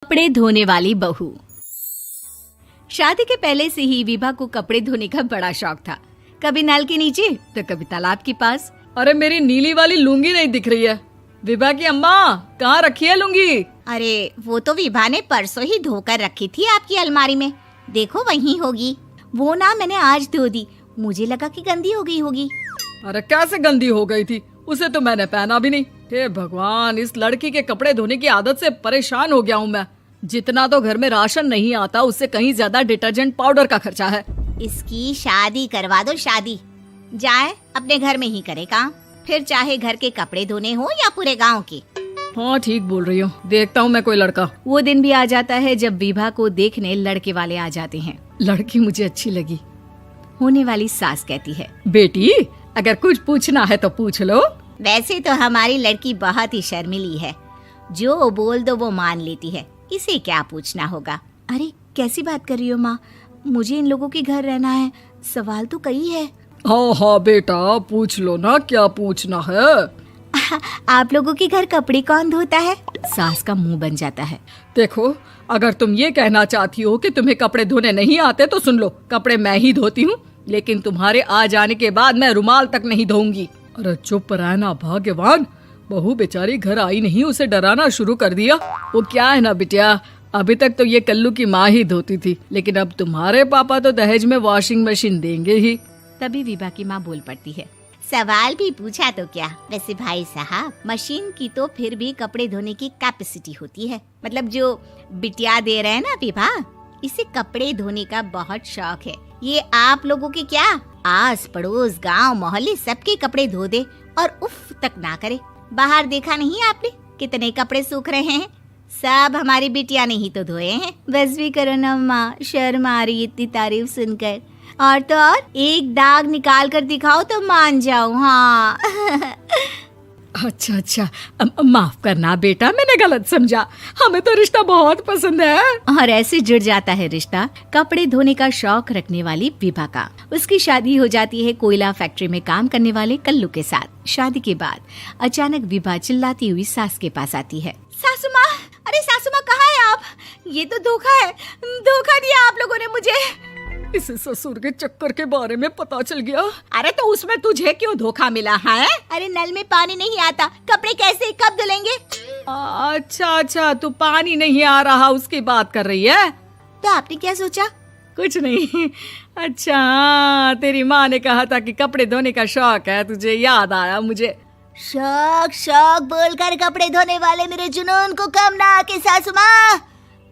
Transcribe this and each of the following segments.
कपड़े धोने वाली बहू। शादी के पहले से ही विभा को कपड़े धोने का बड़ा शौक था। कभी नल के नीचे तो कभी तालाब के पास। अरे मेरी नीली वाली लुंगी नहीं दिख रही है। विभा की अम्मा, कहाँ रखी है लुंगी? अरे वो तो विभा ने परसों ही धोकर रखी थी आपकी अलमारी में, देखो वहीं होगी। वो ना मैंने आज धो दी, मुझे लगा कि गंदी हो गई होगी। अरे कैसे गंदी हो गई थी? उसे तो मैंने पहना भी नहीं। हे भगवान, इस लड़की के कपड़े धोने की आदत से परेशान हो गया हूँ मैं। जितना तो घर में राशन नहीं आता, उससे कहीं ज्यादा डिटर्जेंट पाउडर का खर्चा है। इसकी शादी करवा दो, शादी जाए अपने घर में ही करे काम, फिर चाहे घर के कपड़े धोने हो या पूरे गांव के। हाँ ठीक बोल रही हो, देखता हूँ मैं कोई लड़का। वो दिन भी आ जाता है जब विभा को देखने लड़के वाले आ जाते हैं। लड़की मुझे अच्छी लगी। होने वाली सास कहती है, बेटी अगर कुछ पूछना है तो पूछ लो। वैसे तो हमारी लड़की बहुत ही शर्मीली है, जो बोल दो वो मान लेती है, इसे क्या पूछना होगा। अरे कैसी बात कर रही हो माँ, मुझे इन लोगों के घर रहना है, सवाल तो कई है। हाँ हाँ बेटा, पूछ लो ना, क्या पूछना है। आप लोगों के घर कपड़े कौन धोता है? सास का मुंह बन जाता है। देखो, अगर तुम ये कहना चाहती हो कि तुम्हें कपड़े धोने नहीं आते तो सुन लो, कपड़े मैं ही धोती हूँ, लेकिन तुम्हारे आ जाने के बाद मैं रुमाल तक नहीं धोऊंगी। अरे चुप रहना भाग्यवान, बहू बेचारी घर आई नहीं, उसे डराना शुरू कर दिया। वो क्या है ना बिटिया, अभी तक तो ये कल्लू की माँ ही धोती थी, लेकिन अब तुम्हारे पापा तो दहेज में वॉशिंग मशीन देंगे ही। तभी विभा की माँ बोल पड़ती है, सवाल भी पूछा तो क्या। वैसे भाई साहब, मशीन की तो फिर भी कपड़े धोने की कैपेसिटी होती है, मतलब जो बिटिया दे रहे हैं ना विभा, इसे कपड़े धोने का बहुत शौक है। ये आप लोगों के क्या, आस पड़ोस गांव मोहल्ले सबके कपड़े धो दे और उफ तक ना करे। बाहर देखा नहीं आपने कितने कपड़े सूख रहे हैं, सब हमारी बिटिया ने ही तो धोए हैं। बस भी करो ना माँ, शर्म आ रही इतनी तारीफ सुनकर। और तो और एक दाग निकाल कर दिखाओ तो मान जाऊं। हाँ अच्छा, माफ करना बेटा, मैंने गलत समझा। हमें तो रिश्ता बहुत पसंद है। और ऐसे जुड़ जाता है रिश्ता कपड़े धोने का शौक रखने वाली विभा का। उसकी शादी हो जाती है कोयला फैक्ट्री में काम करने वाले कल्लू के साथ। शादी के बाद अचानक विभा चिल्लाती हुई सास के पास आती है। सासू माँ, अरे सासू माँ कहाँ है आप? ये तो धोखा है, धोखा दिया आप लोगों ने मुझे। इसे ससुर के चक्कर के बारे में पता चल गया। अरे तो उसमें तुझे क्यों धोखा मिला है? अरे नल में पानी नहीं आता, कपड़े कैसे कब धुलेंगे? अच्छा, तू पानी नहीं आ रहा उसकी बात कर रही है। तो आपने क्या सोचा? कुछ नहीं। अच्छा, तेरी माँ ने कहा था कि कपड़े धोने का शौक है तुझे, याद आया मुझे। शौक बोलकर कपड़े धोने वाले मेरे जुनून को कम ना आके सासू माँ,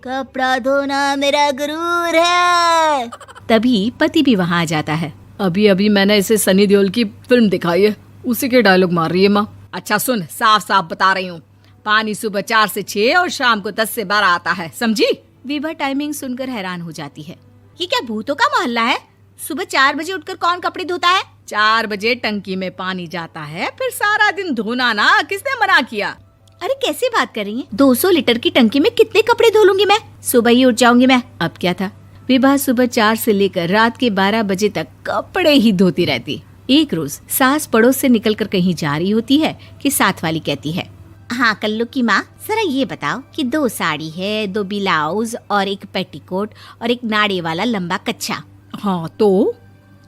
कपड़ा धोना मेरा गुरूर है। तभी पति भी वहाँ आ जाता है। अभी मैंने इसे सनी देओल की फिल्म दिखाई है, उसी के डायलॉग मार रही है माँ। अच्छा सुन, साफ बता रही हूँ, पानी सुबह 4 से 6 और शाम को 10 से 12 आता है, समझी? विभा टाइमिंग सुनकर हैरान हो जाती है। ये क्या भूतों का मोहल्ला है? सुबह 4 बजे उठकर कौन कपड़े धोता है? 4 बजे टंकी में पानी जाता है, फिर सारा दिन धोना ना, किसने मना किया? अरे कैसी बात कर रही हैं? 200 लीटर की टंकी में कितने कपड़े धो लूंगी मैं, सुबह ही उठ जाऊंगी मैं। अब क्या था, विभा सुबह 4 से लेकर रात के 12 बजे तक कपड़े ही धोती रहती। एक रोज सास पड़ोस से निकलकर कहीं जा रही होती है कि साथ वाली कहती है, हाँ कल्लू की माँ, जरा ये बताओ कि 2 साड़ी है, 2 ब्लाउज और एक पेटीकोट और एक नाड़े वाला लंबा कच्छा। हाँ तो?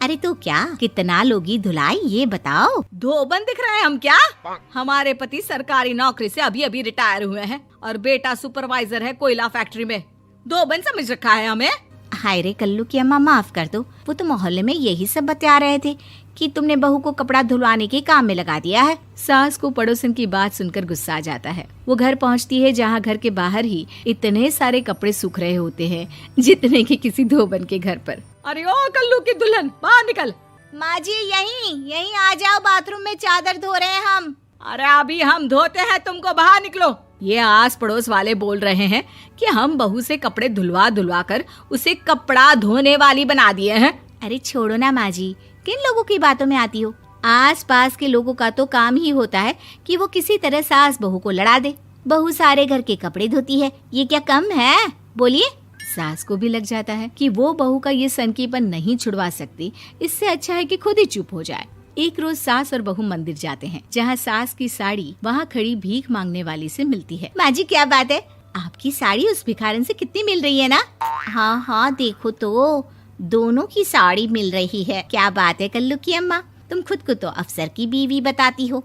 अरे तो क्या, कितना लोगी धुलाई ये बताओ। धोबन दिख रहे हैं हम क्या? हमारे पति सरकारी नौकरी से अभी रिटायर हुए हैं और बेटा सुपरवाइजर है कोयला फैक्ट्री में। धोबन समझ रखा है हमें। हाय रे कल्लू की अम्मा, माफ कर दो, वो तो मोहल्ले में यही सब बता रहे थे कि तुमने बहू को कपड़ा धुलवाने के काम में लगा दिया है। सास को पड़ोसन की बात सुनकर गुस्सा आ जाता है। वो घर पहुंचती है जहां घर के बाहर ही इतने सारे कपड़े सूख रहे होते हैं जितने कि किसी धोबन के घर पर। अरे ओ कल्लू की दुल्हन, बाहर निकल। माँ जी यहीं आ जाओ, बाथरूम में चादर धो रहे हैं हम। अरे अभी हम धोते हैं, तुमको बाहर निकलो। ये आस पड़ोस वाले बोल रहे हैं कि हम बहू से कपड़े धुलवा कर उसे कपड़ा धोने वाली बना दिए हैं। अरे छोड़ो ना माँ जी, किन लोगों की बातों में आती हो? आस पास के लोगों का तो काम ही होता है कि वो किसी तरह सास बहू को लड़ा दे। बहू सारे घर के कपड़े धोती है, ये क्या कम है? बोलिए। सास को भी लग जाता है कि वो बहू का ये सनकीपन नहीं छुड़वा सकती, इससे अच्छा है कि खुद ही चुप हो जाए। एक रोज सास और बहू मंदिर जाते हैं, जहाँ सास की साड़ी वहाँ खड़ी भीख मांगने वाली से मिलती है। माँ जी क्या बात है, आपकी साड़ी उस भिखारन से कितनी मिल रही है ना? हाँ हाँ देखो तो, दोनों की साड़ी मिल रही है। क्या बात है कल्लू की अम्मा, तुम खुद को तो अफसर की बीवी बताती हो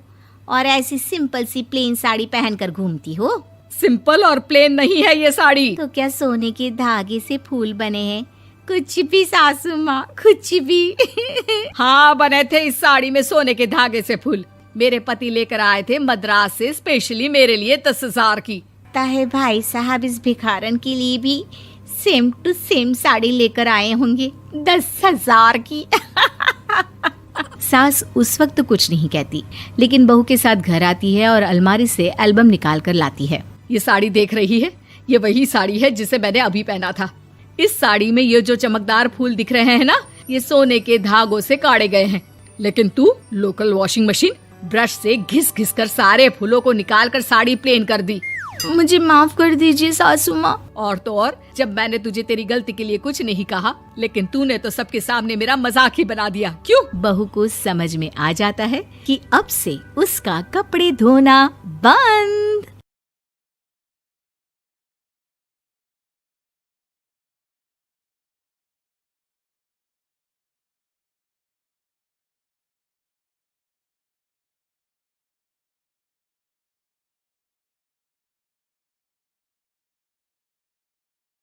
और ऐसी सिंपल सी प्लेन साड़ी पहनकर घूमती हो। सिंपल और प्लेन नहीं है ये साड़ी। तो क्या सोने के धागे से फूल बने हैं? कुछ भी सासू माँ, कुछ भी। हाँ बने थे इस साड़ी में सोने के धागे से फूल। मेरे पति लेकर आए थे मद्रास से स्पेशली मेरे लिए 10,000 की। ताहे भाई साहब इस भिखारन के लिए भी सेम टू सेम साड़ी लेकर आए होंगे 10,000 की। सास उस वक्त तो कुछ नहीं कहती, लेकिन बहू के साथ घर आती है और अलमारी से एल्बम निकाल कर लाती है। ये साड़ी देख रही है, ये वही साड़ी है जिसे मैंने अभी पहना था। इस साड़ी में ये जो चमकदार फूल दिख रहे हैं ना, ये सोने के धागों से काढ़े गए हैं। लेकिन तू लोकल वॉशिंग मशीन ब्रश से घिस घिस कर सारे फूलों को निकाल कर साड़ी प्लेन कर दी। मुझे माफ कर दीजिए सासू माँ। और तो और, जब मैंने तुझे तेरी गलती के लिए कुछ नहीं कहा, लेकिन तूने तो सबके सामने मेरा मजाक ही बना दिया। क्यों? बहू को समझ में आ जाता है कि अब से उसका कपड़े धोना बंद।